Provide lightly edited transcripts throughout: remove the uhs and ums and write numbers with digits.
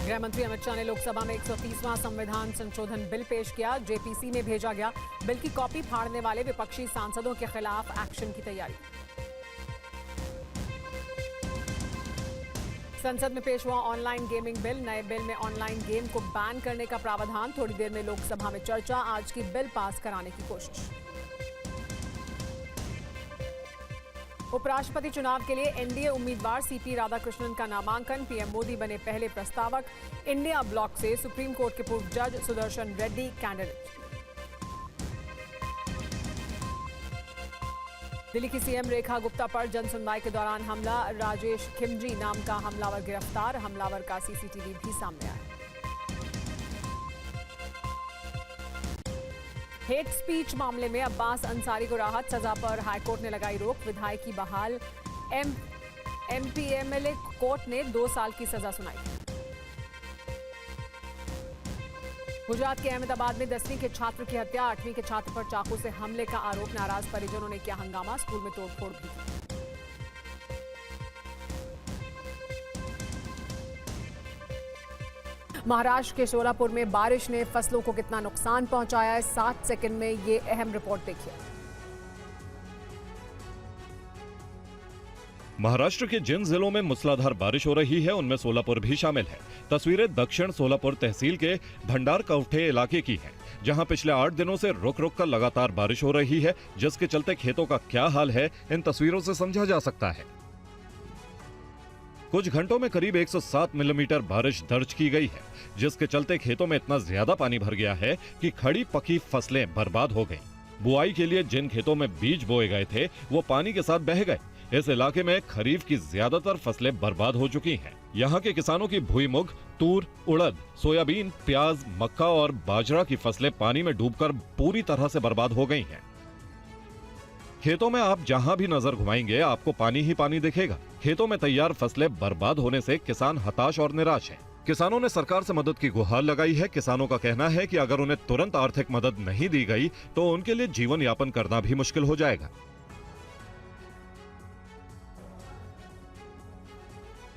गृह मंत्री अमित शाह ने लोकसभा में 130वां संविधान संशोधन बिल पेश किया। जेपीसी में भेजा गया। बिल की कॉपी फाड़ने वाले विपक्षी सांसदों के खिलाफ एक्शन की तैयारी। संसद में पेश हुआ ऑनलाइन गेमिंग बिल। नए बिल में ऑनलाइन गेम को बैन करने का प्रावधान। थोड़ी देर में लोकसभा में चर्चा। आज की बिल पास कराने की कोशिश। उपराष्ट्रपति चुनाव के लिए एनडीए उम्मीदवार सीपी राधाकृष्णन का नामांकन। पीएम मोदी बने पहले प्रस्तावक। इंडिया ब्लॉक से सुप्रीम कोर्ट के पूर्व जज सुदर्शन रेड्डी कैंडिडेट। दिल्ली की सीएम रेखा गुप्ता पर जन सुनवाई के दौरान हमला। राजेश खिमजी नाम का हमलावर गिरफ्तार। हमलावर का सीसीटीवी भी सामने आया। हेट स्पीच मामले में अब्बास अंसारी को राहत। सजा पर हाईकोर्ट ने लगाई रोक। विधायक की बहाल। एमपीएमएलए कोर्ट ने 2 साल की सजा सुनाई। गुजरात के अहमदाबाद में 10वीं के छात्र की हत्या। 8वीं के छात्र पर चाकू से हमले का आरोप। नाराज परिजनों ने किया हंगामा। स्कूल में तोड़फोड़ भी की। महाराष्ट्र के सोलापुर में बारिश ने फसलों को कितना नुकसान पहुंचाया है, 7 सेकंड में ये अहम रिपोर्ट देखिए। महाराष्ट्र के जिन जिलों में मूसलाधार बारिश हो रही है उनमें सोलापुर भी शामिल है। तस्वीरें दक्षिण सोलापुर तहसील के भंडार कवठे इलाके की हैं, जहां पिछले 8 दिनों से रुक रुक कर लगातार बारिश हो रही है, जिसके चलते खेतों का क्या हाल है इन तस्वीरों से समझा जा सकता है। कुछ घंटों में करीब 107 मिलीमीटर बारिश दर्ज की गई है, जिसके चलते खेतों में इतना ज्यादा पानी भर गया है कि खड़ी पकी फसलें बर्बाद हो गईं। बुआई के लिए जिन खेतों में बीज बोए गए थे वो पानी के साथ बह गए। इस इलाके में खरीफ की ज्यादातर फसलें बर्बाद हो चुकी हैं। यहाँ के किसानों की भुईमुग, तूर, उड़द, सोयाबीन, प्याज, मक्का और बाजरा की फसलें पानी में डूबकर पूरी तरह से बर्बाद हो गई हैं। खेतों में आप जहां भी नजर घुमाएंगे आपको पानी ही पानी दिखेगा। खेतों में तैयार फसलें बर्बाद होने से किसान हताश और निराश हैं। किसानों ने सरकार से मदद की गुहार लगाई है। किसानों का कहना है कि अगर उन्हें तुरंत आर्थिक मदद नहीं दी गई तो उनके लिए जीवन यापन करना भी मुश्किल हो जाएगा।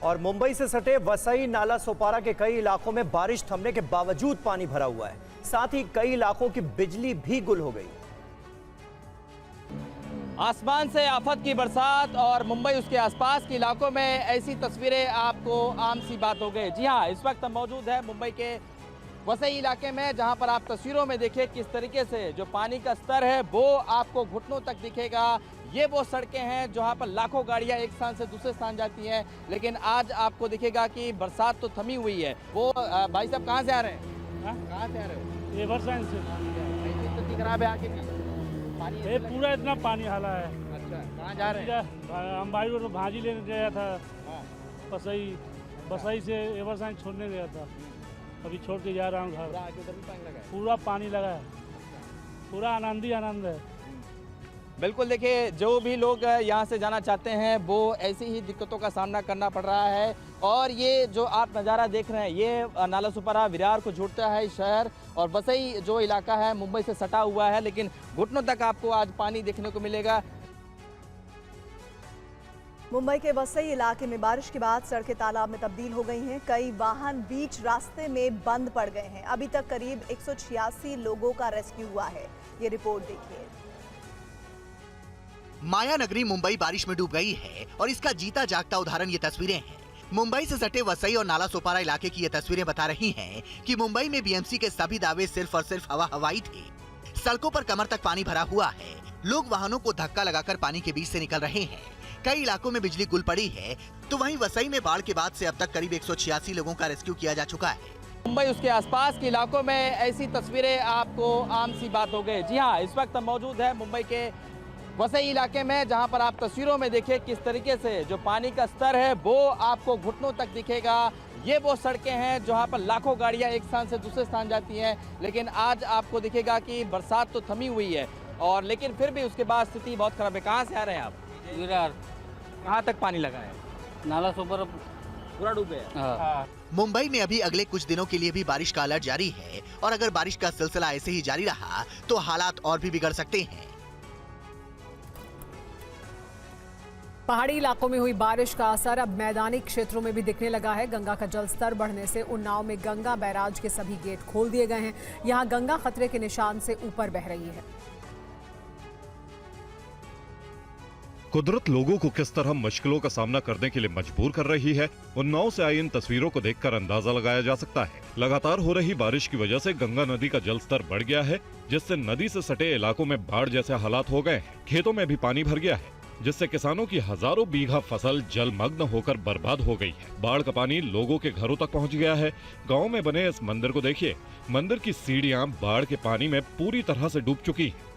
और मुंबई से सटे वसई, नाला सोपारा के कई इलाकों में बारिश थमने के बावजूद पानी भरा हुआ है। साथ ही कई इलाकों की बिजली भी गुल हो गई। आसमान से आफत की बरसात और मुंबई उसके आसपास के इलाकों में ऐसी तस्वीरें आपको आम सी बात हो गई। जी हाँ, इस वक्त हम मौजूद है मुंबई के वसई इलाके में, जहां पर आप तस्वीरों में देखिए किस तरीके से जो पानी का स्तर है वो आपको घुटनों तक दिखेगा। ये वो सड़कें हैं जहां पर लाखों गाड़ियां एक स्थान से दूसरे स्थान जाती हैं, लेकिन आज आपको दिखेगा कि बरसात तो थमी हुई है। वो भाई साहब कहाँ से आ रहे हैं? कहाँ से आ रहे हो? एवरसाइन से। स्थिति खराब है आगे भी ये पूरा इतना पानी हाला है। अच्छा, कहाँ जा रहे हैं? हम भाई को भाजी लेने गया था। बसई से एवरसाइन छोड़ने गया था। अभी छोड़ के जा रहा हूँ घर। पूरा पानी लगा है। पूरा आनंद ही आनंद है। बिल्कुल, देखिए जो भी लोग यहाँ से जाना चाहते हैं वो ऐसी ही दिक्कतों का सामना करना पड़ रहा है। और ये जो आप नज़ारा देख रहे हैं ये नाला सोपारा विरार को जोड़ता है शहर, और वसई जो इलाका है मुंबई से सटा हुआ है, लेकिन घुटनों तक आपको आज पानी देखने को मिलेगा। मुंबई के वसई इलाके में बारिश के बाद सड़कें तालाब में तब्दील हो गई हैं। कई वाहन बीच रास्ते में बंद पड़ गए हैं। अभी तक करीब 186 लोगों का रेस्क्यू हुआ है। ये रिपोर्ट देखिए। माया नगरी मुंबई बारिश में डूब गई है और इसका जीता जागता उदाहरण ये तस्वीरें हैं। मुंबई से सटे वसई और नाला सोपारा इलाके की ये तस्वीरें बता रही हैं कि मुंबई में बीएमसी के सभी दावे सिर्फ और सिर्फ हवा हवाई थे। सड़कों पर कमर तक पानी भरा हुआ है। लोग वाहनों को धक्का लगाकर पानी के बीच से निकल रहे हैं। कई इलाकों में बिजली गुल पड़ी है, तो वहीं वसई में बाढ़ के बाद से अब तक करीब 186 लोगों का रेस्क्यू किया जा चुका है। मुंबई उसके आसपास के इलाकों में ऐसी तस्वीरें आपको आम सी बात हो गई। जी हाँ, इस वक्त हम मौजूद है मुंबई के वसई इलाके में, जहां पर आप तस्वीरों में देखिए किस तरीके से जो पानी का स्तर है वो आपको घुटनों तक दिखेगा। ये वो सड़कें हैं जहां पर लाखों गाड़ियां एक स्थान से दूसरे स्थान जाती हैं, लेकिन आज आपको दिखेगा कि बरसात तो थमी हुई है, और लेकिन फिर भी उसके बाद स्थिति बहुत खराब है। कहाँ से आ रहे हैं आप? विरार। कहाँ तक पानी लगा है? नाला सोपारा पूरा डूबे है। मुंबई में अभी अगले कुछ दिनों के लिए भी बारिश का अलर्ट जारी है, और अगर बारिश का सिलसिला ऐसे ही जारी रहा तो हालात और भी बिगड़ सकते हैं। पहाड़ी इलाकों में हुई बारिश का असर अब मैदानी क्षेत्रों में भी दिखने लगा है। गंगा का जलस्तर बढ़ने से उन्नाव में गंगा बैराज के सभी गेट खोल दिए गए हैं। यहां गंगा खतरे के निशान से ऊपर बह रही है। कुदरत लोगों को किस तरह मुश्किलों का सामना करने के लिए मजबूर कर रही है, उन्नाव से आई इन तस्वीरों को देखकर अंदाजा लगाया जा सकता है। लगातार हो रही बारिश की वजह से गंगा नदी का जलस्तर बढ़ गया है, जिससे नदी से सटे इलाकों में बाढ़ जैसे हालात हो गए हैं। खेतों में भी पानी भर गया है, जिससे किसानों की हजारों बीघा फसल जलमग्न होकर बर्बाद हो गई है। बाढ़ का पानी लोगों के घरों तक पहुंच गया है। गांव में बने इस मंदिर को देखिए, मंदिर की सीढ़ियां बाढ़ के पानी में पूरी तरह से डूब चुकी हैं।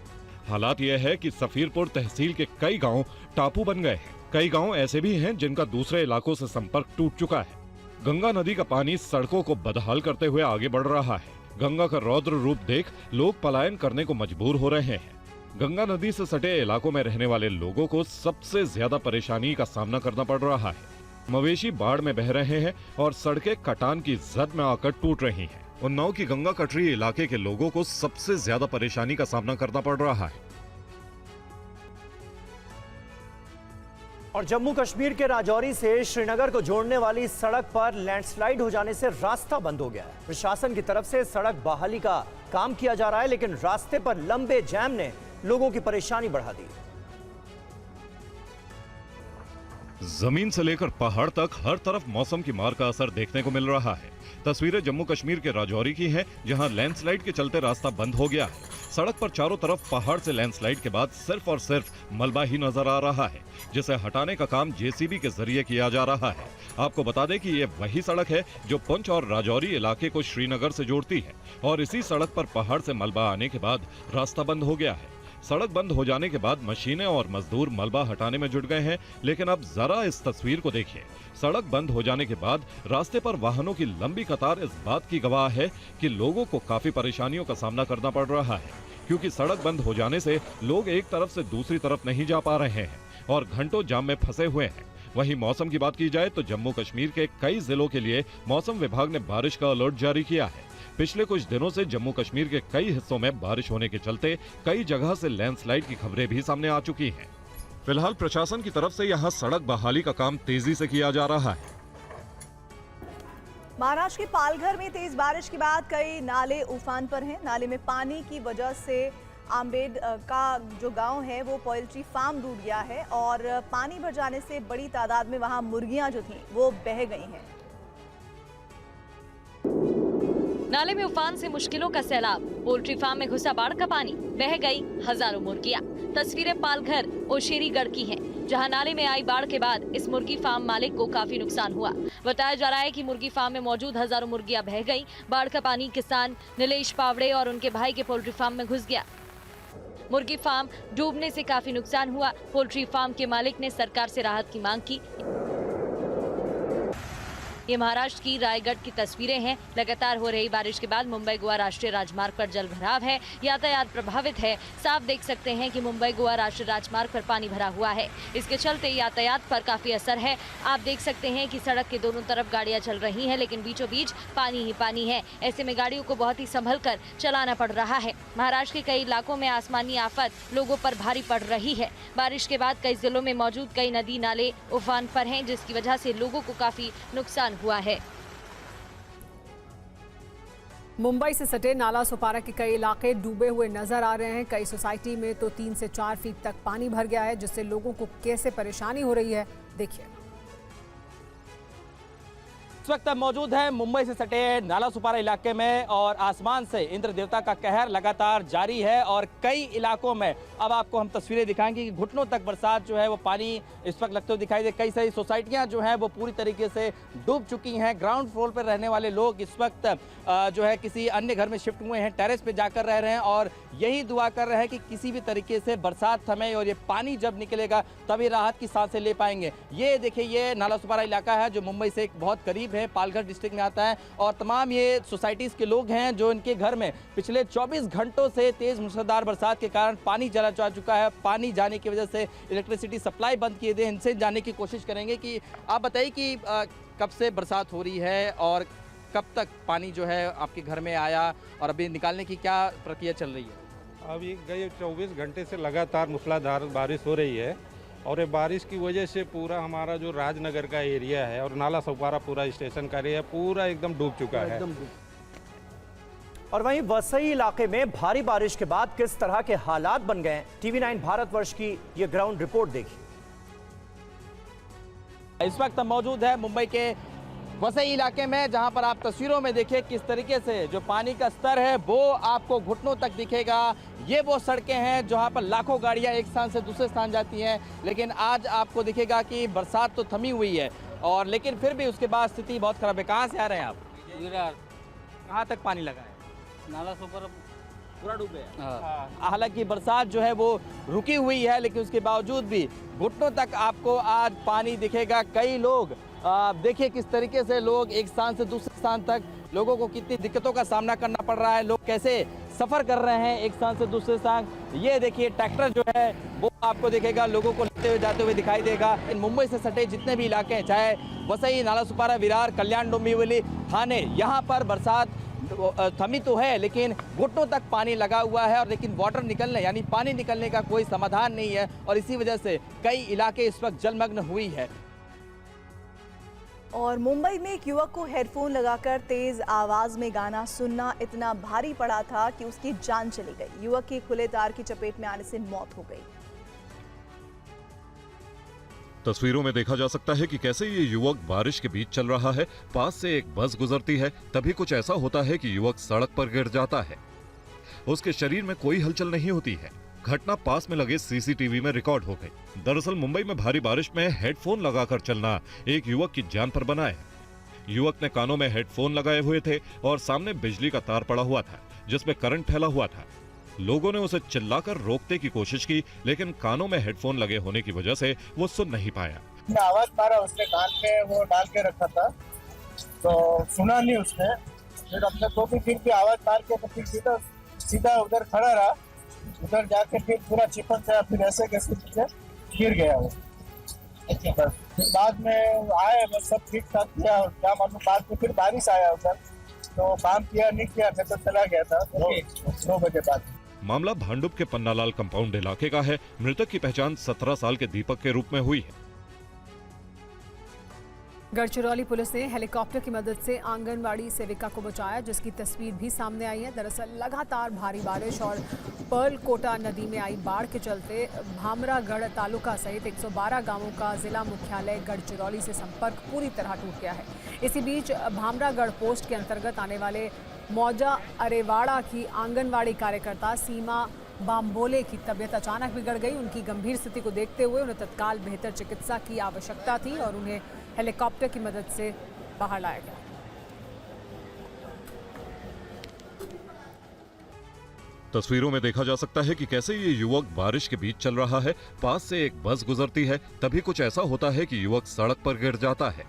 हालात यह है कि सफीरपुर तहसील के कई गांव टापू बन गए हैं। कई गांव ऐसे भी हैं जिनका दूसरे इलाकों से संपर्क टूट चुका है। गंगा नदी का पानी सड़कों को बदहाल करते हुए आगे बढ़ रहा है। गंगा का रौद्र रूप देख लोग पलायन करने को मजबूर हो रहे हैं। गंगा नदी से सटे इलाकों में रहने वाले लोगों को सबसे ज्यादा परेशानी का सामना करना पड़ रहा है। मवेशी बाढ़ में बह रहे हैं और सड़कें कटान की जद में आकर टूट रही हैं। उन्नाव की गंगा कटरी इलाके के लोगों को सबसे ज्यादा परेशानी का सामना करना पड़ रहा है। और जम्मू कश्मीर के राजौरी से श्रीनगर को जोड़ने वाली सड़क पर लैंडस्लाइड हो जाने से रास्ता बंद हो गया है। प्रशासन की तरफ से सड़क बहाली का काम किया जा रहा है, लेकिन रास्ते पर लंबे जैम ने लोगों की परेशानी बढ़ा दी। जमीन से लेकर पहाड़ तक हर तरफ मौसम की मार का असर देखने को मिल रहा है। तस्वीरें जम्मू कश्मीर के राजौरी की हैं, जहां लैंडस्लाइड के चलते रास्ता बंद हो गया है। सड़क पर चारों तरफ पहाड़ से लैंडस्लाइड के बाद सिर्फ और सिर्फ मलबा ही नजर आ रहा है, जिसे हटाने का काम जेसीबी के जरिए किया जा रहा है। आपको बता दें कि ये वही सड़क है जो पुंछ और राजौरी इलाके को श्रीनगर से जोड़ती है, और इसी सड़क पर पहाड़ से मलबा आने के बाद रास्ता बंद हो गया है। सड़क बंद हो जाने के बाद मशीनें और मजदूर मलबा हटाने में जुट गए हैं, लेकिन अब जरा इस तस्वीर को देखिए। सड़क बंद हो जाने के बाद रास्ते पर वाहनों की लंबी कतार इस बात की गवाह है कि लोगों को काफी परेशानियों का सामना करना पड़ रहा है, क्योंकि सड़क बंद हो जाने से लोग एक तरफ से दूसरी तरफ नहीं जा पा रहे हैं और घंटों जाम में फंसे हुए हैं। वहीं मौसम की बात की जाए तो जम्मू कश्मीर के कई जिलों के लिए मौसम विभाग ने बारिश का अलर्ट जारी किया है। पिछले कुछ दिनों से जम्मू कश्मीर के कई हिस्सों में बारिश होने के चलते कई जगह से लैंडस्लाइड की खबरें भी सामने आ चुकी हैं। फिलहाल प्रशासन की तरफ से यहां सड़क बहाली का काम तेजी से किया जा रहा है। महाराष्ट्र के पालघर में तेज बारिश के बाद कई नाले उफान पर हैं। नाले में पानी की वजह से आम्बेड का जो गांव है वो पोल्ट्री फार्म डूब गया है और पानी भर जाने से बड़ी तादाद में वहां मुर्गियां जो थीं वो बह गई हैं। नाले में उफान से मुश्किलों का सैलाब, पोल्ट्री फार्म में घुसा बाढ़ का पानी, बह गई हजारों मुर्गियां। तस्वीरें पालघर ओशेरीगढ़ की हैं, जहां नाले में आई बाढ़ के बाद इस मुर्गी फार्म मालिक को काफी नुकसान हुआ। बताया जा रहा है कि मुर्गी फार्म में मौजूद हजारों मुर्गियां बह गई। बाढ़ का पानी किसान नीलेश पावड़े और उनके भाई के पोल्ट्री फार्म में घुस गया। मुर्गी फार्म डूबने से काफी नुकसान हुआ। पोल्ट्री फार्म के मालिक ने सरकार से राहत की मांग की। ये महाराष्ट्र की रायगढ़ की तस्वीरें हैं। लगातार हो रही बारिश के बाद मुंबई गोवा राष्ट्रीय राजमार्ग पर जल भराव है, यातायात प्रभावित है। साफ देख सकते हैं कि मुंबई गोवा राष्ट्रीय राजमार्ग पर पानी भरा हुआ है। इसके चलते यातायात पर काफी असर है। आप देख सकते हैं कि सड़क के दोनों तरफ गाड़ियां चल रही हैं, लेकिन बीचों बीच पानी ही पानी है। ऐसे में गाड़ियों को बहुत ही संभल कर चलाना पड़ रहा है। महाराष्ट्र के कई इलाकों में आसमानी आफत लोगों पर भारी पड़ रही है। बारिश के बाद कई जिलों में मौजूद कई नदी नाले उफान पर हैं, जिसकी वजह से लोगों को काफी नुकसान हुआ है। मुंबई से सटे नाला सोपारा के कई इलाके डूबे हुए नजर आ रहे हैं। कई सोसाइटी में तो 3 से 4 फीट तक पानी भर गया है, जिससे लोगों को कैसे परेशानी हो रही है देखिए। इस वक्त हम मौजूद हैं मुंबई से सटे नाला सुपारा इलाके में और आसमान से इंद्र देवता का कहर लगातार जारी है और कई इलाकों में अब आपको हम तस्वीरें दिखाएंगे कि घुटनों तक बरसात जो है वो पानी इस वक्त लगते हुए दिखाई दे। कई सारी सोसाइटियां जो हैं वो पूरी तरीके से डूब चुकी हैं। ग्राउंड फ्लोर पर रहने वाले लोग इस वक्त जो है किसी अन्य घर में शिफ्ट हुए हैं, टेरेस पे जाकर रह रहे हैं और यही दुआ कर रहे हैं कि किसी भी तरीके से बरसात थमे और ये पानी जब निकलेगा तभी राहत की सांसें ले पाएंगे। ये देखिए, ये नाला सुपारा इलाका है जो मुंबई से एक बहुत करीब है, पालघर डिस्ट्रिक्ट में आता है और तमाम ये सोसाइटीज के लोग हैं जो इनके घर में पिछले 24 घंटों से तेज मूसलाधार बरसात के कारण पानी चला जा चुका है। पानी जाने की वजह से इलेक्ट्रिसिटी सप्लाई बंद किए गए। इनसे जानने की कोशिश करेंगे कि आप बताइए कि कब से बरसात हो रही है और कब तक पानी जो है आपके घर में आया और अभी निकालने की क्या प्रक्रिया चल रही है? अभी गए 24 घंटे से लगातार मूसलाधार बारिश हो रही है और ये बारिश की वजह से पूरा हमारा जो राजनगर का एरिया है और नाला सोपारा पूरा स्टेशन का एरिया पूरा एकदम डूब चुका है। और वहीं वसई इलाके में भारी बारिश के बाद किस तरह के हालात बन गए हैं, TV9 भारतवर्ष की ये ग्राउंड रिपोर्ट देखिए। इस वक्त हम मौजूद है मुंबई के वसई इलाके में, जहां पर आप तस्वीरों में देखिए किस तरीके से जो पानी का स्तर है वो आपको घुटनों तक दिखेगा। ये वो सड़कें हैं जहां पर लाखों गाड़ियां एक स्थान से दूसरे स्थान जाती हैं, लेकिन आज आपको दिखेगा कि बरसात तो थमी हुई है और लेकिन फिर भी उसके बाद स्थिति बहुत खराब है। कहाँ से आ रहे हैं आप? कहाँ तक पानी लगा है? नाला सोपारा पूरा डूबे है। हालांकि बरसात जो है वो रुकी हुई है, लेकिन उसके बावजूद भी घुटनों तक आपको आज पानी दिखेगा। कई लोग देखिए किस तरीके से लोग एक स्थान से दूसरे स्थान तक, लोगों को कितनी दिक्कतों का सामना करना पड़ रहा है, लोग कैसे सफर कर रहे हैं एक स्थान से दूसरे स्थान। ये देखिए ट्रैक्टर जो है वो आपको दिखेगा, लोगों को लेते हुए जाते हुए दिखाई देगा। इन मुंबई से सटे जितने भी इलाके हैं, चाहे वसई, नाला सुपारा, विरार, कल्याण, डोंबिवली, थाने, यहाँ पर बरसात थमी तो है लेकिन घुटनों तक पानी लगा हुआ है और लेकिन वाटर निकलने यानी पानी निकलने का कोई समाधान नहीं है और इसी वजह से कई इलाके इस वक्त जलमग्न हुई है। और मुंबई में एक युवक को हेडफोन लगाकर तेज आवाज में गाना सुनना इतना भारी पड़ा था कि उसकी जान चली गई। युवक की खुले तार की चपेट में आने से मौत हो गई। तस्वीरों में देखा जा सकता है कि कैसे ये युवक बारिश के बीच चल रहा है। पास से एक बस गुजरती है, तभी कुछ ऐसा होता है कि युवक सड़क पर गिर जाता है। उसके शरीर में कोई हलचल नहीं होती है। घटना पास में लगे CCTV में रिकॉर्ड हो गई। दरअसल मुंबई में भारी बारिश में हेडफोन लगाकर चलना एक युवक की जान पर बना है। युवक ने कानों में हेडफोन लगाए हुए थे और सामने बिजली का तार पड़ा हुआ था जिसमें करंट फैला हुआ था। लोगों ने उसे चिल्लाकर रोकने की कोशिश की, लेकिन कानों में हेडफोन लगे होने की वजह से वो सुन नहीं पाया। आवाज मारा उसने, कान पे वो डाल के रखा था तो सुना नहीं उसने। फिर अपने को भी आवाज मार के तो फिर सीधा उधर खड़ा रहा, उधर जाके फिर पूरा चिपक गया, फिर ऐसे कैसे गिर गया वो। फिर बाद में आए, बस सब ठीक ठाक किया, क्या मालूम बाद में फिर बारिश आया उधर तो काम किया नहीं किया, तो चला गया था 2 बजे बाद। मामला भांडुप के पन्नालाल कंपाउंड इलाके का है। मृतक की पहचान 17 साल के दीपक के रूप में हुई है। गढ़चिरौली पुलिस ने हेलीकॉप्टर की मदद से आंगनवाड़ी सेविका को बचाया, जिसकी तस्वीर भी सामने आई है। दरअसल लगातार भारी बारिश और पर्लकोटा नदी में आई बाढ़ के चलते भामरागढ़ तालुका सहित 112 गांवों का जिला मुख्यालय गढ़चिरौली से संपर्क पूरी तरह टूट गया है। इसी बीच भामरागढ़ पोस्ट के अंतर्गत आने वाले मौजा अरेवाड़ा की आंगनवाड़ी कार्यकर्ता सीमा बाम्बोले की तबीयत अचानक बिगड़ गई। उनकी गंभीर स्थिति को देखते हुए उन्हें तत्काल बेहतर चिकित्सा की आवश्यकता थी और उन्हें हेलीकॉप्टर की मदद से बाहर लाया गया। तस्वीरों में देखा जा सकता है कि कैसे ये युवक बारिश के बीच चल रहा है। पास से एक बस गुजरती है, तभी कुछ ऐसा होता है कि युवक सड़क पर गिर जाता है।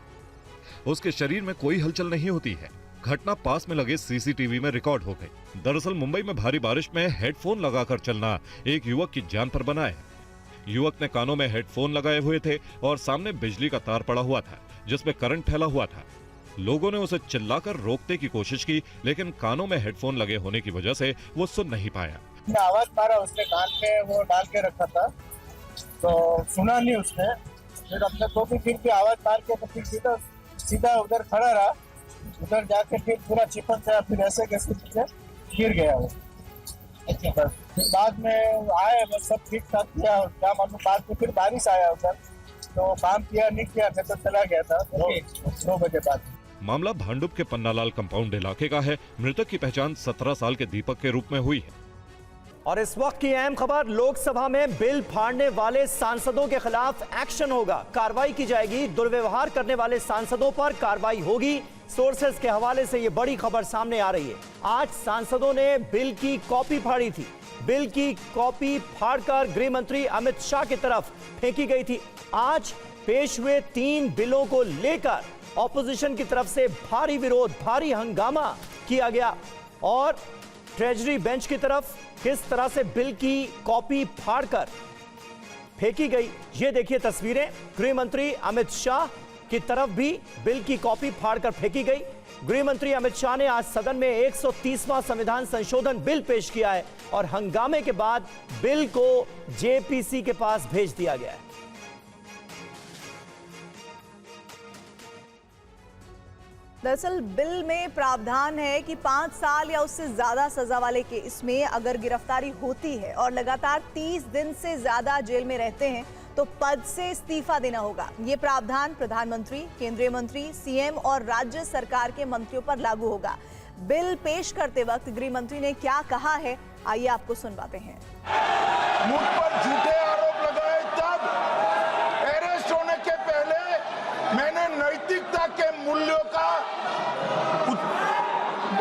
उसके शरीर में कोई हलचल नहीं होती है। घटना पास में लगे CCTV में रिकॉर्ड हो गई। दरअसल मुंबई में भारी बारिश में हेडफोन लगाकर चलना एक युवक की जान पर बना है। युवक ने कानों में हेडफोन लगाए हुए थे और सामने बिजली का तार पड़ा हुआ था जिसमें करंट फैला हुआ था। लोगों ने उसे चिल्लाकर रोकने की कोशिश की, लेकिन कानों में हेडफोन लगे होने की वजह से वो सुन नहीं पाया। आवाज मारा उसने, कान पे वो डाल के रखा था तो सुना नहीं उसने। फिर अपने को भी आवाज मार के तो फिर सीधा उधर खड़ा रहा, उधर जाके फिर पूरा चिपक गया, फिर ऐसे कैसे गिर गया वो। फिर बाद में आए, बस सब ठीक ठाक किया, क्या मालूम बाद में फिर बारिश आया उधर तो काम किया नहीं किया, तो चला गया था 2 बजे बाद। मामला भांडुप के पन्नालाल कंपाउंड इलाके का है। मृतक की पहचान 17 साल के दीपक के रूप में हुई है। और इस वक्त की अहम खबर, लोकसभा में बिल फाड़ने वाले सांसदों के खिलाफ एक्शन होगा, कार्रवाई की जाएगी। दुर्व्यवहार करने वाले सांसदों पर कार्रवाई होगी। सोर्सेस के हवाले से यह बड़ी खबर सामने आ रही है। आज सांसदों ने बिल की कॉपी फाड़ी थी। बिल की कॉपी फाड़कर गृह मंत्री अमित शाह की तरफ फेंकी गई थी। आज पेश हुए 3 बिलों को लेकर ऑपोजिशन की तरफ से भारी विरोध, भारी हंगामा किया गया और ट्रेजरी बेंच की तरफ किस तरह से बिल की कॉपी फाड़कर फेंकी गई, ये देखिए तस्वीरें। गृह मंत्री अमित शाह की तरफ भी बिल की कॉपी फाड़कर फेंकी गई। गृह मंत्री अमित शाह ने आज सदन में 130वां संविधान संशोधन बिल पेश किया है और हंगामे के बाद बिल को जेपीसी के पास भेज दिया गया है। दरअसल बिल में प्रावधान है कि 5 साल या उससे ज्यादा सजा वाले केस में अगर गिरफ्तारी होती है और लगातार 30 दिन से ज्यादा जेल में रहते हैं तो पद से इस्तीफा देना होगा। ये प्रावधान प्रधानमंत्री, केंद्रीय मंत्री, सीएम और राज्य सरकार के मंत्रियों पर लागू होगा। बिल पेश करते वक्त गृह मंत्री ने क्या कहा है, आइए आपको सुनवाते हैं। मुझ पर झूठे आरोप लगाए, तब अरेस्ट होने के पहले मैंने नैतिकता के मूल्यों का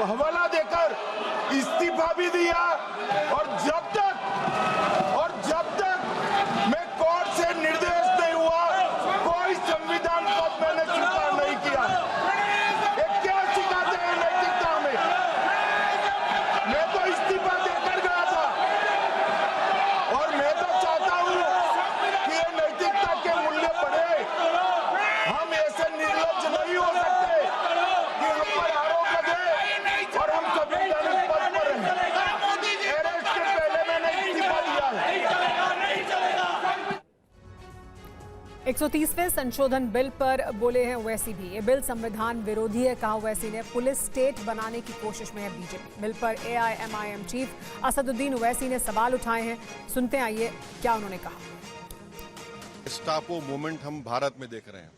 हवाला देकर इस्तीफा भी दिया और जब तक मैं कोर्ट से निर्देश नहीं हुआ कोई संविधान पद मैंने स्वीकार नहीं किया। ये क्या सिखाते हैं नैतिकता में? मैं तो इस्तीफा देकर गया था और मैं तो चाहता हूं कि ये नैतिकता के मूल्य बढ़े। हम ऐसे निर्लज्ज नहीं हो सकते कि हम पर आरोप लगे और हम संवैधानिक पद पर रहें। अरेस्ट के पहले मैंने इस्तीफा दिया है। 130वें संशोधन बिल पर बोले हैं ओवैसी भी। ये बिल संविधान विरोधी है, कहा ओवैसी ने। पुलिस स्टेट बनाने की कोशिश में है बीजेपी। बिल पर एआईएमआईएम चीफ असदुद्दीन ओवैसी ने सवाल उठाए हैं। सुनते आइए क्या उन्होंने कहा। गेस्टापो मूवमेंट हम भारत में देख रहे हैं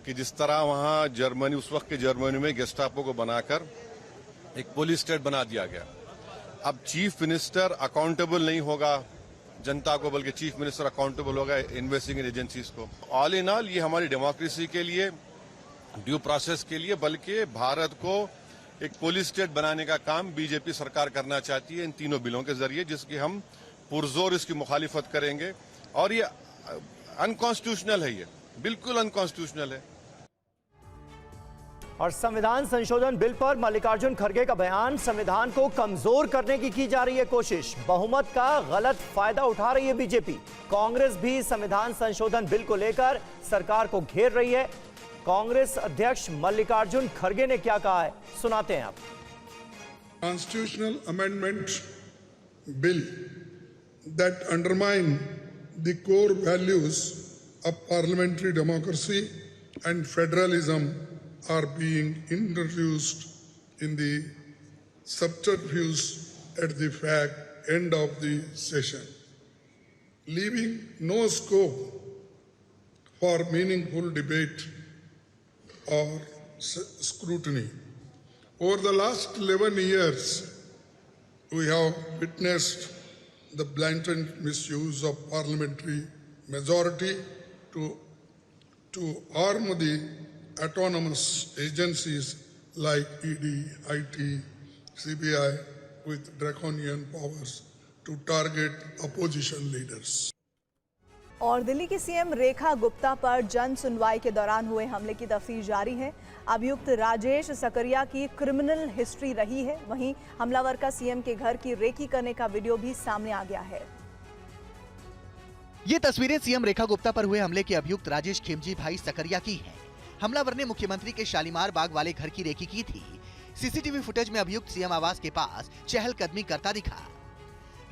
कि जिस तरह वहां जर्मनी, उस वक्त के जर्मनी में गेस्टापो को बनाकर एक पुलिस स्टेट बना दिया गया। अब चीफ मिनिस्टर अकाउंटेबल नहीं होगा जनता को, बल्कि चीफ मिनिस्टर अकाउंटेबल होगा इन्वेस्टिगेटिंग एजेंसीज को। ऑल इन ऑल ये हमारी डेमोक्रेसी के लिए, ड्यू प्रोसेस के लिए, बल्कि भारत को एक पुलिस स्टेट बनाने का काम बीजेपी सरकार करना चाहती है इन तीनों बिलों के जरिए, जिसकी हम पुरजोर इसकी मुखालिफत करेंगे। और ये अनकॉन्स्टिट्यूशनल है, ये बिल्कुल अनकॉन्स्टिट्यूशनल है। और संविधान संशोधन बिल पर मल्लिकार्जुन खड़गे का बयान, संविधान को कमजोर करने की जा रही है कोशिश। बहुमत का गलत फायदा उठा रही है बीजेपी। कांग्रेस भी संविधान संशोधन बिल को लेकर सरकार को घेर रही है। कांग्रेस अध्यक्ष मल्लिकार्जुन खड़गे ने क्या कहा है, सुनाते हैं आप। Constitutional amendment bill that undermine the core values of parliamentary democracy and federalism are being introduced in the subterfuge at the end of the session, leaving no scope for meaningful debate or scrutiny. Over the last 11 years, we have witnessed the blatant misuse of parliamentary majority to arm the autonomous agencies like ED, IT, CBI with draconian powers to target opposition leaders. और दिल्ली की CM Rekha Gupta पर जन सुनवाई के दौरान हुए हमले की तफ्तीश जारी है। अभियुक्त राजेश सकरिया की क्रिमिनल हिस्ट्री रही है। वहीं हमलावर का सीएम के घर की रेकी करने का वीडियो भी सामने आ गया है। ये तस्वीरें सीएम रेखा गुप्ता पर हुए हमले के अभियुक्त राजेश खिमजी भाई सकरिया की हैं। हमलावर ने मुख्यमंत्री के शालीमार बाग वाले घर की रेकी की थी। सीसीटीवी फुटेज में अभियुक्त सीएम आवास के पास चहलकदमी करता दिखा।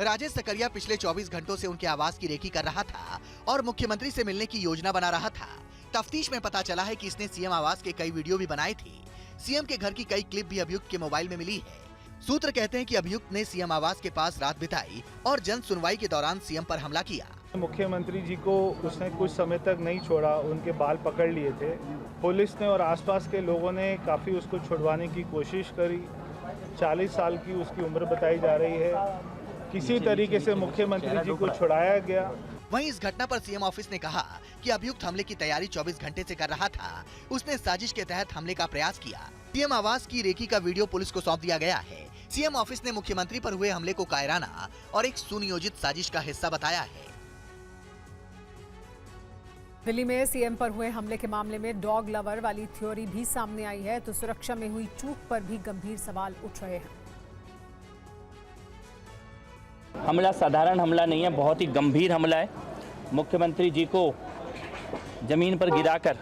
राजेश सकरिया पिछले 24 घंटों से उनके आवास की रेकी कर रहा था और मुख्यमंत्री से मिलने की योजना बना रहा था। तफ्तीश में पता चला है कि इसने सीएम आवास के कई वीडियो भी बनाए थे। सीएम के घर की कई क्लिप भी अभियुक्त के मोबाइल में मिली है। सूत्र कहते हैं कि अभियुक्त ने सीएम आवास के पास रात बिताई और जन सुनवाई के दौरान सीएम पर हमला किया। मुख्यमंत्री जी को उसने कुछ समय तक नहीं छोड़ा, उनके बाल पकड़ लिए थे। पुलिस ने और आसपास के लोगों ने काफ़ी उसको छुड़वाने की कोशिश करी। 40 साल की उसकी उम्र बताई जा रही है। किसी तरीके से मुख्यमंत्री जी को छुड़ाया गया। वहीं इस घटना पर सीएम ऑफिस ने कहा कि अभियुक्त हमले की तैयारी 24 घंटे से कर रहा था। उसने साजिश के तहत हमले का प्रयास किया। सीएम आवास की रेकी का वीडियो पुलिस को सौंप दिया गया है। सीएम ऑफिस ने मुख्यमंत्री पर हुए हमले को कायराना और एक सुनियोजित साजिश का हिस्सा बताया है। दिल्ली में सीएम पर हुए हमले के मामले में डॉग लवर वाली थ्योरी भी सामने आई है, तो सुरक्षा में हुई चूक पर भी गंभीर सवाल उठ रहे हैं। हमला साधारण हमला नहीं है, बहुत ही गंभीर हमला है। मुख्यमंत्री जी को जमीन पर गिराकर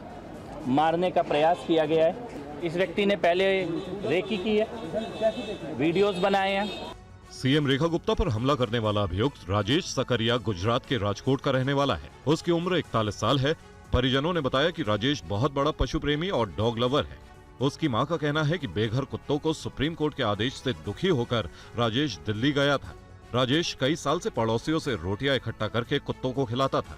मारने का प्रयास किया गया है। इस व्यक्ति ने पहले रेकी की है, वीडियोस बनाए हैं। सीएम रेखा गुप्ता पर हमला करने वाला अभियुक्त राजेश सकरिया गुजरात के राजकोट का रहने वाला है। उसकी उम्र 41 साल है। परिजनों ने बताया कि राजेश बहुत बड़ा पशु प्रेमी और डॉग लवर है। उसकी मां का कहना है कि बेघर कुत्तों को सुप्रीम कोर्ट के आदेश से दुखी होकर राजेश दिल्ली गया था। राजेश कई साल से पड़ोसियों से रोटियां इकट्ठा करके कुत्तों को खिलाता था।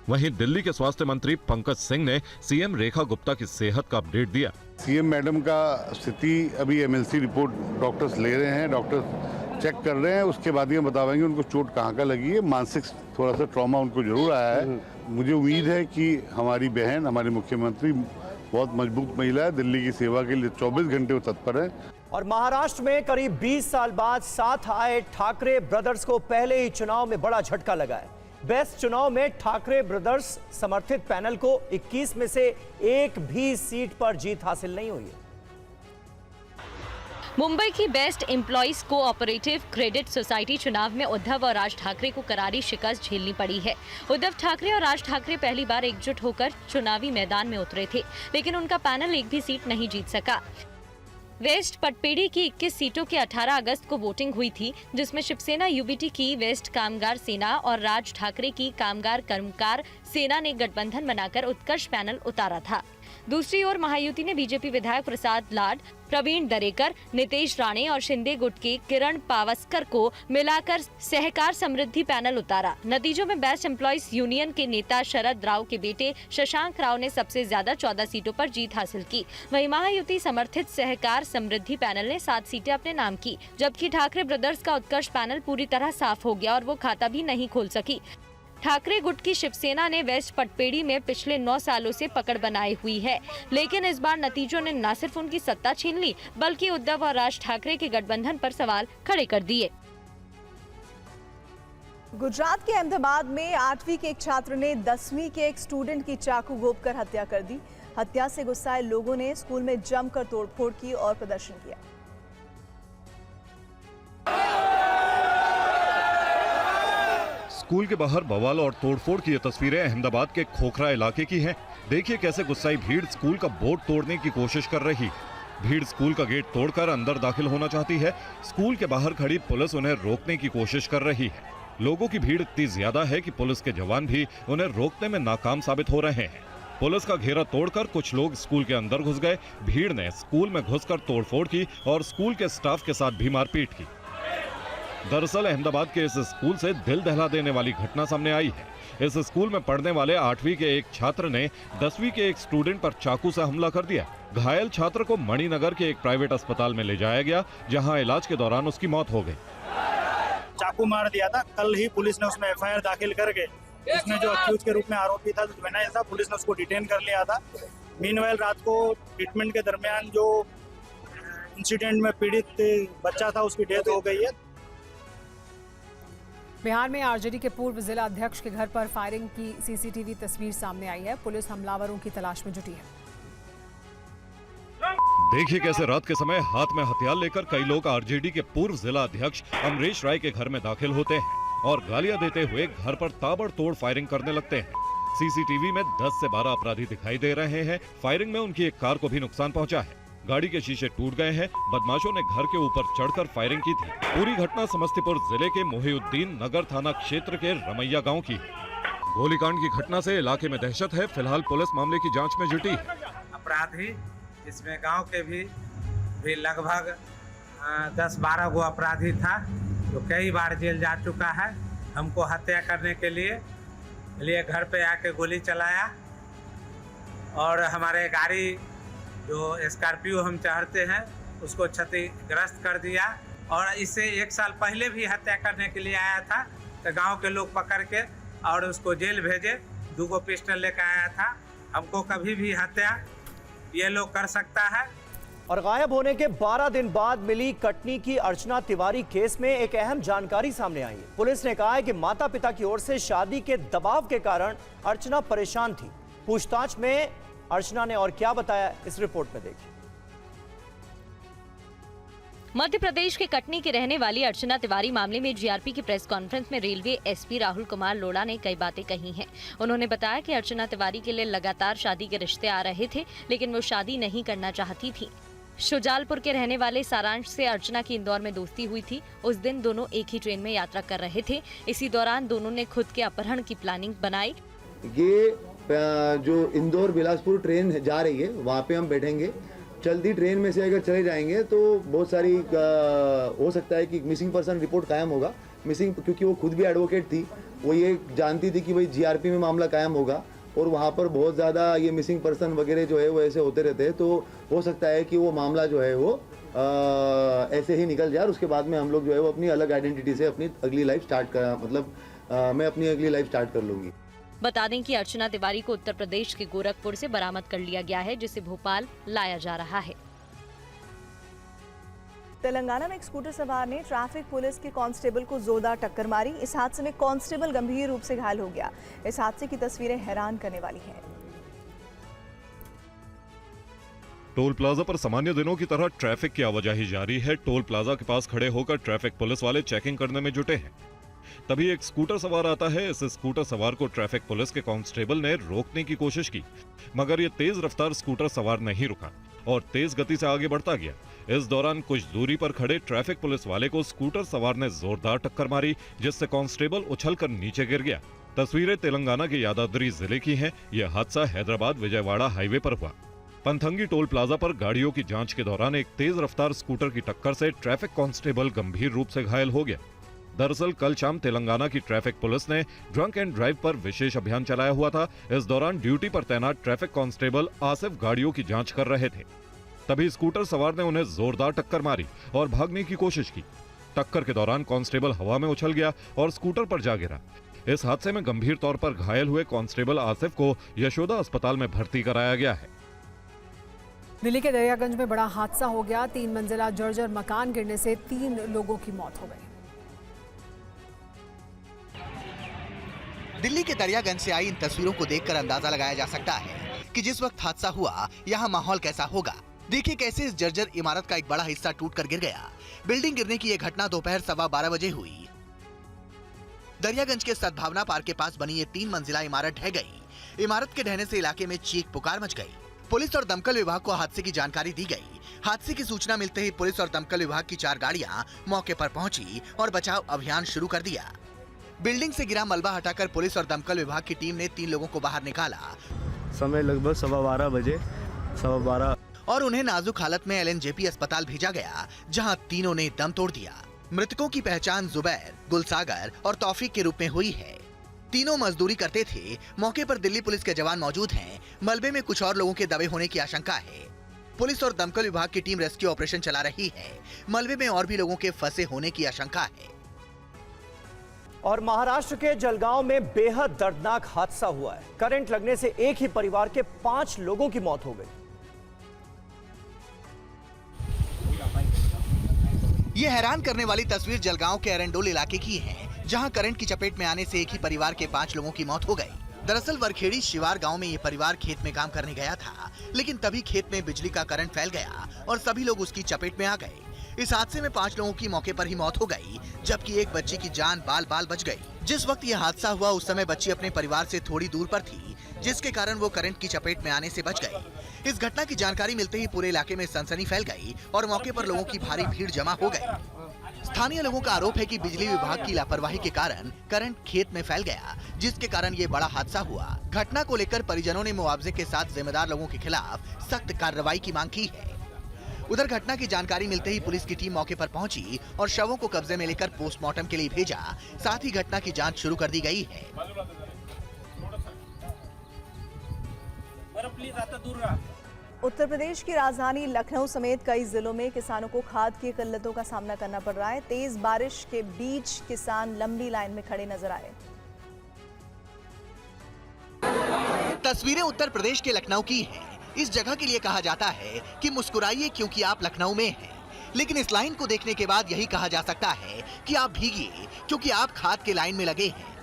वहीं दिल्ली के स्वास्थ्य मंत्री पंकज सिंह ने सीएम रेखा गुप्ता की सेहत का अपडेट दिया। सीएम मैडम का स्थिति अभी एमएलसी रिपोर्ट डॉक्टर्स ले रहे हैं, डॉक्टर चेक कर रहे हैं, उसके बाद ये बताएंगे उनको चोट कहाँ का लगी है। मानसिक थोड़ा सा ट्रॉमा उनको जरूर आया है। मुझे उम्मीद है कि हमारी बहन, हमारी मुख्यमंत्री बहुत मजबूत महिला है, दिल्ली की सेवा के लिए 24 घंटे वो तत्पर है। और महाराष्ट्र में करीब 20 साल बाद साथ आए ठाकरे ब्रदर्स को पहले ही चुनाव में बड़ा झटका लगा है। बेस्ट चुनाव में ठाकरे ब्रदर्स समर्थित पैनल को 21 में से एक भी सीट पर जीत हासिल नहीं हुई है। मुंबई की best employees cooperative credit society चुनाव में उद्धव और राज ठाकरे को करारी शिकस्त झेलनी पड़ी है। उद्धव ठाकरे और राज ठाकरे पहली बार एकजुट होकर चुनावी मैदान में उतरे थे, लेकिन उनका पैनल एक भी सीट नहीं जीत सका। वेस्ट पटपेड़ी की 21 सीटों के 18 अगस्त को वोटिंग हुई थी, जिसमें शिवसेना यूबीटी की वेस्ट कामगार सेना और राज ठाकरे की कामगार कर्मकार सेना ने गठबंधन बनाकर उत्कर्ष पैनल उतारा था। दूसरी ओर महायुति ने बीजेपी विधायक प्रसाद लाड, प्रवीण दरेकर, नितेश राणे और शिंदे गुट के किरण पावस्कर को मिलाकर सहकार समृद्धि पैनल उतारा। नतीजों में बेस्ट एम्प्लॉइज यूनियन के नेता शरद राव के बेटे शशांक राव ने सबसे ज्यादा 14 सीटों पर जीत हासिल की। वहीं महायुति समर्थित सहकार समृद्धि पैनल ने 7 सीटें अपने नाम की, जबकि ठाकरे ब्रदर्स का उत्कर्ष पैनल पूरी तरह साफ हो गया और वो खाता भी नहीं खोल सकी। ठाकरे गुट की शिवसेना ने वेस्ट पटपेड़ी में पिछले 9 सालों से पकड़ बनाई हुई है, लेकिन इस बार नतीजों ने न सिर्फ उनकी सत्ता छीन ली, बल्कि उद्धव और राज ठाकरे के गठबंधन पर सवाल खड़े कर दिए। गुजरात के अहमदाबाद में 8वीं के एक छात्र ने 10वीं के एक स्टूडेंट की चाकू घोंपकर हत्या कर दी। हत्या से गुस्साए लोगों ने स्कूल में जमकर तोड़फोड़ की और प्रदर्शन किया। स्कूल के बाहर बवाल और तोड़फोड़ की ये तस्वीरें अहमदाबाद के खोखरा इलाके की हैं। देखिए कैसे गुस्साई भीड़ स्कूल का बोर्ड तोड़ने की कोशिश कर रही है। भीड़ स्कूल का गेट तोड़कर अंदर दाखिल होना चाहती है। स्कूल के बाहर खड़ी पुलिस उन्हें रोकने की कोशिश कर रही है। लोगों की भीड़ इतनी ज्यादा है कि पुलिस के जवान भी उन्हें रोकने में नाकाम साबित हो रहे हैं। पुलिस का घेरा तोड़कर कुछ लोग स्कूल के अंदर घुस गए। भीड़ ने स्कूल में घुसकर तोड़फोड़ की और स्कूल के स्टाफ के साथ भी मारपीट की। दरअसल अहमदाबाद के इस स्कूल से दिल दहला देने वाली घटना सामने आई है। इस स्कूल में पढ़ने वाले 8वीं के एक छात्र ने 10वीं के एक स्टूडेंट पर चाकू से हमला कर दिया। घायल छात्र को मणिनगर के एक प्राइवेट अस्पताल में ले जाया गया, जहां इलाज के दौरान उसकी मौत हो गई। चाकू मार दिया था। कल ही पुलिस ने उसमें एफआईआर दाखिल करके उसमें जो अक्यूज के रूप में आरोपी था, जो जुवेनाइल था, पुलिस ने उसको डिटेन कर लिया था। मीनवाइल रात को ट्रीटमेंट के दरमियान जो इंसिडेंट में पीड़ित बच्चा था, उसकी डेथ हो गई है। बिहार में आरजेडी के पूर्व जिला अध्यक्ष के घर पर फायरिंग की सीसीटीवी तस्वीर सामने आई है। पुलिस हमलावरों की तलाश में जुटी है। देखिए कैसे रात के समय हाथ में हथियार लेकर कई लोग आरजेडी के पूर्व जिला अध्यक्ष अमरीश राय के घर में दाखिल होते हैं और गालियां देते हुए घर पर ताबड़तोड़ फायरिंग करने लगते हैं। सीसीटीवी में 10 से 12 अपराधी दिखाई दे रहे हैं। फायरिंग में उनकी एक कार को भी नुकसान पहुंचा है। गाड़ी के शीशे टूट गए हैं। बदमाशों ने घर के ऊपर चढ़कर फायरिंग की थी। पूरी घटना समस्तीपुर जिले के मोहिउद्दीन नगर थाना क्षेत्र के रमैया गांव की है। गोलीकांड की घटना से इलाके में दहशत है। फिलहाल पुलिस मामले की जांच में जुटी है। अपराधी इसमें गांव के भी लगभग 10-12 गो अपराधी था, जो कई बार जेल जा चुका है। हमको हत्या करने के लिए घर पे आके गोली चलाया और हमारे गाड़ी जो स्कॉर्पियो हम चढ़ते हैं उसको क्षतिग्रस्त कर दिया। और इससे 1 साल पहले भी हत्या करने के लिए आया था, तो गांव के लोग पकड़ के और उसको जेल भेजे। 2 गो पिस्टल लेकर आया था। हमको कभी भी हत्या ये लोग कर सकता है। और गायब होने के 12 दिन बाद मिली कटनी की अर्चना तिवारी केस में एक अहम जानकारी सामने आई है। पुलिस ने कहा है कि माता पिता की ओर से शादी के दबाव के कारण अर्चना परेशान थी। पूछताछ में अर्चना ने और क्या बताया, इस रिपोर्ट में देखिए। मध्य प्रदेश के कटनी के रहने वाली अर्चना तिवारी मामले में जीआरपी की प्रेस कॉन्फ्रेंस में रेलवे एसपी राहुल कुमार लोढ़ा ने कई बातें कही हैं। उन्होंने बताया कि अर्चना तिवारी के लिए लगातार शादी के रिश्ते आ रहे थे, लेकिन वो शादी नहीं करना चाहती थी। शुजालपुर के रहने वाले सारांश से अर्चना की इंदौर में दोस्ती हुई थी। उस दिन दोनों एक ही ट्रेन में यात्रा कर रहे थे। इसी दौरान दोनों ने खुद के अपहरण की प्लानिंग बनाई। ये जो इंदौर बिलासपुर ट्रेन जा रही है वहाँ पे हम बैठेंगे। चलती ट्रेन में से अगर चले जाएंगे तो बहुत सारी हो सकता है कि मिसिंग पर्सन रिपोर्ट कायम होगा। मिसिंग क्योंकि वो खुद भी एडवोकेट थी, वो ये जानती थी कि भाई जीआरपी में मामला कायम होगा और वहाँ पर बहुत ज़्यादा ये मिसिंग पर्सन वगैरह जो है वो ऐसे होते रहते हैं, तो हो सकता है कि वो मामला जो है वो ऐसे ही निकल जाए और उसके बाद में हम लोग जो है वो अपनी अलग आइडेंटिटी से अपनी अगली लाइफ स्टार्ट कर मैं अपनी अगली लाइफ स्टार्ट कर लूँगी। बता दें कि अर्चना तिवारी को उत्तर प्रदेश के गोरखपुर से बरामद कर लिया गया है, जिसे भोपाल लाया जा रहा है। तेलंगाना में एक स्कूटर सवार ने ट्रैफिक पुलिस के कांस्टेबल को जोरदार टक्कर मारी। इस हादसे में कांस्टेबल गंभीर रूप से घायल हो गया। इस हादसे की तस्वीरें हैरान करने वाली हैं। टोल प्लाजा पर सामान्य दिनों की तरह ट्रैफिक की आवाजाही जारी है। टोल प्लाजा के पास खड़े होकर ट्रैफिक पुलिस वाले चेकिंग करने में जुटे हैं। तभी एक स्कूटर सवार आता है। इस स्कूटर सवार को ट्रैफिक पुलिस के कांस्टेबल ने रोकने की कोशिश की, मगर ये तेज रफ्तार स्कूटर सवार नहीं रुका और तेज गति से आगे बढ़ता गया। इस दौरान कुछ दूरी पर खड़े ट्रैफिक पुलिस वाले को स्कूटर सवार ने जोरदार टक्कर मारी, जिससे कांस्टेबल उछलकर नीचे गिर गया। तस्वीरें तेलंगाना के यादाद्री जिले की हैं। यह हादसा हैदराबाद विजयवाड़ा हाईवे पर हुआ। पंथंगी टोल प्लाजा पर गाड़ियों की जांच के दौरान एक तेज रफ्तार स्कूटर की टक्कर से ट्रैफिक कांस्टेबल गंभीर रूप से घायल हो गया। दरअसल कल शाम तेलंगाना की ट्रैफिक पुलिस ने ड्रंक एंड ड्राइव पर विशेष अभियान चलाया हुआ था। इस दौरान ड्यूटी पर तैनात ट्रैफिक कांस्टेबल आसिफ गाड़ियों की जांच कर रहे थे। तभी स्कूटर सवार ने उन्हें जोरदार टक्कर मारी और भागने की कोशिश की। टक्कर के दौरान कांस्टेबल हवा में उछल गया और स्कूटर पर जा गिरा। इस हादसे में गंभीर तौर पर घायल हुए कांस्टेबल आसिफ को यशोदा अस्पताल में भर्ती कराया गया है। दिल्ली के दरियागंज में बड़ा हादसा हो गया। 3 मंजिला जर्जर मकान गिरने से 3 लोगों की मौत हो गई। दिल्ली के दरियागंज से आई इन तस्वीरों को देखकर अंदाजा लगाया जा सकता है कि जिस वक्त हादसा हुआ यहाँ माहौल कैसा होगा। देखिए कैसे इस जर्जर इमारत का एक बड़ा हिस्सा टूटकर गिर गया। बिल्डिंग गिरने की यह घटना दोपहर 12:15 बजे हुई। दरियागंज के सद्भावना पार्क के पास बनी ये 3 मंजिला इमारत ढह गई। इमारत के ढहने से इलाके में चीख पुकार मच गई। पुलिस और दमकल विभाग को हादसे की जानकारी दी गई। हादसे की सूचना मिलते ही पुलिस और दमकल विभाग की 4 गाड़ियां मौके पर पहुंची और बचाव अभियान शुरू कर दिया। बिल्डिंग से गिरा मलबा हटाकर पुलिस और दमकल विभाग की टीम ने 3 लोगों को बाहर निकाला। समय लगभग 12:15 बजे, 12:15 और उन्हें नाजुक हालत में एलएनजेपी अस्पताल भेजा गया, जहां तीनों ने दम तोड़ दिया। मृतकों की पहचान जुबैर, गुलसागर और तौफीक के रूप में हुई है। तीनों मजदूरी करते थे। मौके पर दिल्ली पुलिस के जवान मौजूद हैं। मलबे में कुछ और लोगों के दबे होने की आशंका है। पुलिस और दमकल विभाग की टीम रेस्क्यू ऑपरेशन चला रही है। मलबे में और भी लोगों के फंसे होने की आशंका है। और महाराष्ट्र के जलगांव में बेहद दर्दनाक हादसा हुआ है। करंट लगने से एक ही परिवार के 5 लोगों की मौत हो गई। ये हैरान करने वाली तस्वीर जलगांव के एरंडोल इलाके की है, जहां करंट की चपेट में आने से एक ही परिवार के 5 लोगों की मौत हो गई। दरअसल वरखेड़ी शिवार गांव में ये परिवार खेत में काम करने गया था, लेकिन तभी खेत में बिजली का करंट फैल गया और सभी लोग उसकी चपेट में आ गए। इस हादसे में 5 लोगों की मौके पर ही मौत हो गई, जबकि एक बच्ची की जान बाल बाल बच गई। जिस वक्त ये हादसा हुआ उस समय बच्ची अपने परिवार से थोड़ी दूर पर थी, जिसके कारण वो करंट की चपेट में आने से बच गई। इस घटना की जानकारी मिलते ही पूरे इलाके में सनसनी फैल गई और मौके पर लोगों की भारी भीड़ जमा हो गई। स्थानीय लोगों का आरोप है कि बिजली विभाग की लापरवाही के कारण करंट खेत में फैल गया, जिसके कारण ये बड़ा हादसा हुआ। घटना को लेकर परिजनों ने मुआवजे के साथ जिम्मेदार लोगों के खिलाफ सख्त कार्रवाई की मांग की है। उधर घटना की जानकारी मिलते ही पुलिस की टीम मौके पर पहुंची और शवों को कब्जे में लेकर पोस्टमार्टम के लिए भेजा। साथ ही घटना की जांच शुरू कर दी गई है। उत्तर प्रदेश की राजधानी लखनऊ समेत कई जिलों में किसानों को खाद की किल्लतों का सामना करना पड़ रहा है। तेज बारिश के बीच किसान लंबी लाइन में खड़े नजर आए। तस्वीरें उत्तर प्रदेश के लखनऊ की हैं। इस जगह के लिए कहा जाता है कि मुस्कुराइए क्योंकि आप लखनऊ में हैं। लेकिन इस लाइन को देखने के बाद यही कहा जा सकता है कि आप भीगिए क्योंकि आप खाद के लाइन में लगे हैं।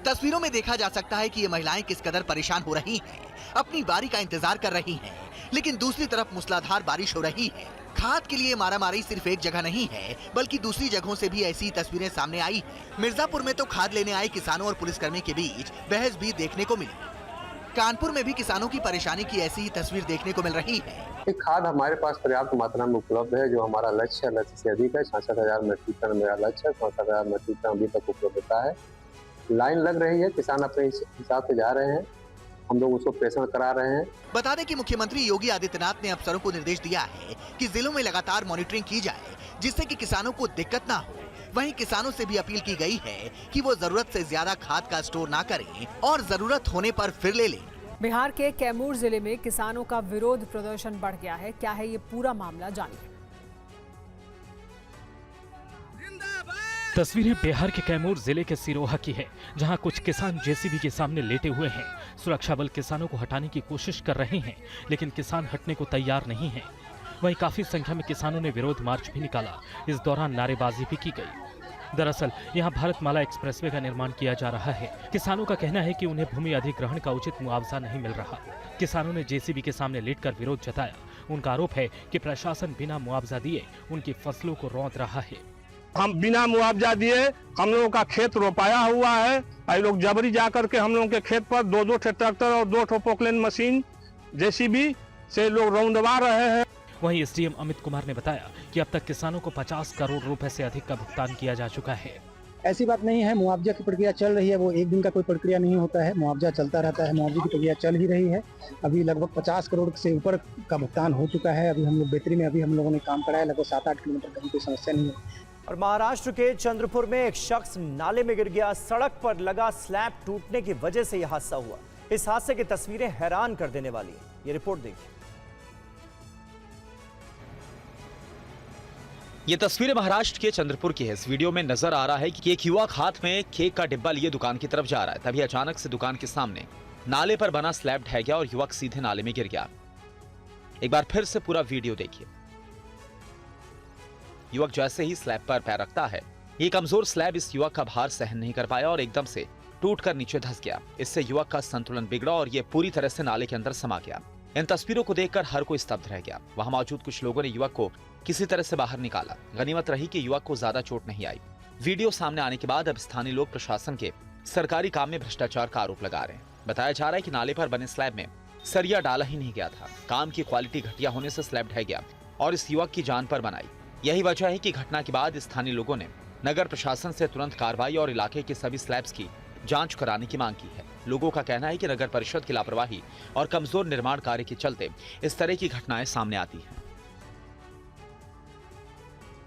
तस्वीरों में देखा जा सकता है कि ये महिलाएं किस कदर परेशान हो रही हैं, अपनी बारी का इंतजार कर रही हैं, लेकिन दूसरी तरफ मूसलाधार बारिश हो रही है। खाद के लिए मारामारी सिर्फ एक जगह नहीं है, बल्कि दूसरी जगहों से भी ऐसी तस्वीरें सामने आई हैं। मिर्जापुर में तो खाद लेने आए किसानों और पुलिसकर्मी के बीच बहस भी देखने को मिली। कानपुर में भी किसानों की परेशानी की ऐसी ही तस्वीर देखने को मिल रही है। खाद हमारे पास पर्याप्त मात्रा में उपलब्ध है, जो हमारा लक्ष्य से अधिक है। 66,000 मीट्रिक टन मेरा लक्ष्य है। 64,000 मीट्रिक टन अभी तक उपलब्धता है। लाइन लग रही है, किसान अपने हिसाब से जा रहे हैं, हम लोग उसको प्रेषण करा रहे हैं। बता दें कि मुख्यमंत्री योगी आदित्यनाथ ने अफसरों को निर्देश दिया है कि जिलों में लगातार मॉनिटरिंग की जाए, जिससे कि किसानों को दिक्कत ना हो। वहीं किसानों से भी अपील की गई है कि वो जरूरत से ज्यादा खाद का स्टोर ना करें और जरूरत होने पर फिर ले लें। बिहार के कैमूर जिले में किसानों का विरोध प्रदर्शन बढ़ गया है। क्या है ये पूरा मामला, जानिए। तस्वीरें बिहार के कैमूर जिले के सिरोहा की है, जहां कुछ किसान जेसीबी के सामने लेटे हुए हैं। सुरक्षा बल किसानों को हटाने की कोशिश कर रहे हैं, लेकिन किसान हटने को तैयार नहीं हैं। वहीं काफी संख्या में किसानों ने विरोध मार्च भी निकाला। इस दौरान नारेबाजी भी की गई। दरअसल यहां भारतमाला एक्सप्रेसवे का निर्माण किया जा रहा है। किसानों का कहना है कि उन्हें भूमि अधिग्रहण का उचित मुआवजा नहीं मिल रहा। किसानों ने जेसीबी के सामने लेटकर विरोध जताया। उनका आरोप है कि प्रशासन बिना मुआवजा दिए उनकी फसलों को रौंद रहा है। हम बिना मुआवजा दिए हम लोगों का खेत रोपाया हुआ है, ये लोग जबरी जाकर के हम लोगों के खेत पर 2-2 ट्रैक्टर और 2 पोकलेन मशीन जेसीबी से लोग रौंदवा रहे हैं। वहीं एसडीएम अमित कुमार ने बताया कि अब तक किसानों को 50 करोड़ रुपए से अधिक का भुगतान किया जा चुका है। ऐसी बात नहीं है, मुआवजा की प्रक्रिया चल रही है। वो एक दिन का कोई प्रक्रिया नहीं होता है, मुआवजा चलता रहता है। मुआवजे की प्रक्रिया चल ही रही है। अभी लगभग 50 करोड़ से ऊपर का भुगतान हो चुका है। अभी हम लोग बेहतरी में हम लोगों ने काम कराया। लगभग 7-8 किलोमीटर कहीं कोई समस्या नहीं है। और महाराष्ट्र के चंद्रपुर में एक शख्स नाले में गिर गया। सड़क पर लगा स्लैब टूटने की वजह से यह हादसा हुआ। इस हादसे की तस्वीरें हैरान कर देने वाली हैं। ये रिपोर्ट देखिए। ये तस्वीरें महाराष्ट्र के चंद्रपुर की है। इस वीडियो में नजर आ रहा है कि एक युवक हाथ में केक का डिब्बा लिए दुकान की तरफ जा रहा है। तभी अचानक से दुकान के सामने नाले पर बना स्लैब ढह गया और युवक सीधे नाले में गिर गया। एक बार फिर से पूरा वीडियो देखिए। युवक जैसे ही स्लैब पर पैर रखता है, ये कमजोर स्लैब इस युवक का भार सहन नहीं कर पाया और एकदम से टूटकर नीचे धंस गया। इससे युवक का संतुलन बिगड़ा और ये पूरी तरह से नाले के अंदर समा गया। इन तस्वीरों को देखकर हर कोई स्तब्ध रह गया। वहां मौजूद कुछ लोगों ने युवक को किसी तरह से बाहर निकाला। गनीमत रही कि युवक को ज्यादा चोट नहीं आई। वीडियो सामने आने के बाद अब स्थानीय लोग प्रशासन के सरकारी काम में भ्रष्टाचार का आरोप लगा रहे हैं। बताया जा रहा है कि नाले पर बने स्लैब में सरिया डाला ही नहीं गया था। काम की क्वालिटी घटिया होने से स्लैब ढह गया और इस युवक की जान पर बनाई। यही वजह है कि घटना के बाद स्थानीय लोगों ने नगर प्रशासन से तुरंत कार्रवाई और इलाके के सभी स्लैब्स की जांच कराने की मांग की है। लोगों का कहना है कि नगर परिषद की लापरवाही और कमजोर निर्माण कार्य के चलते इस तरह की घटनाएं सामने आती हैं।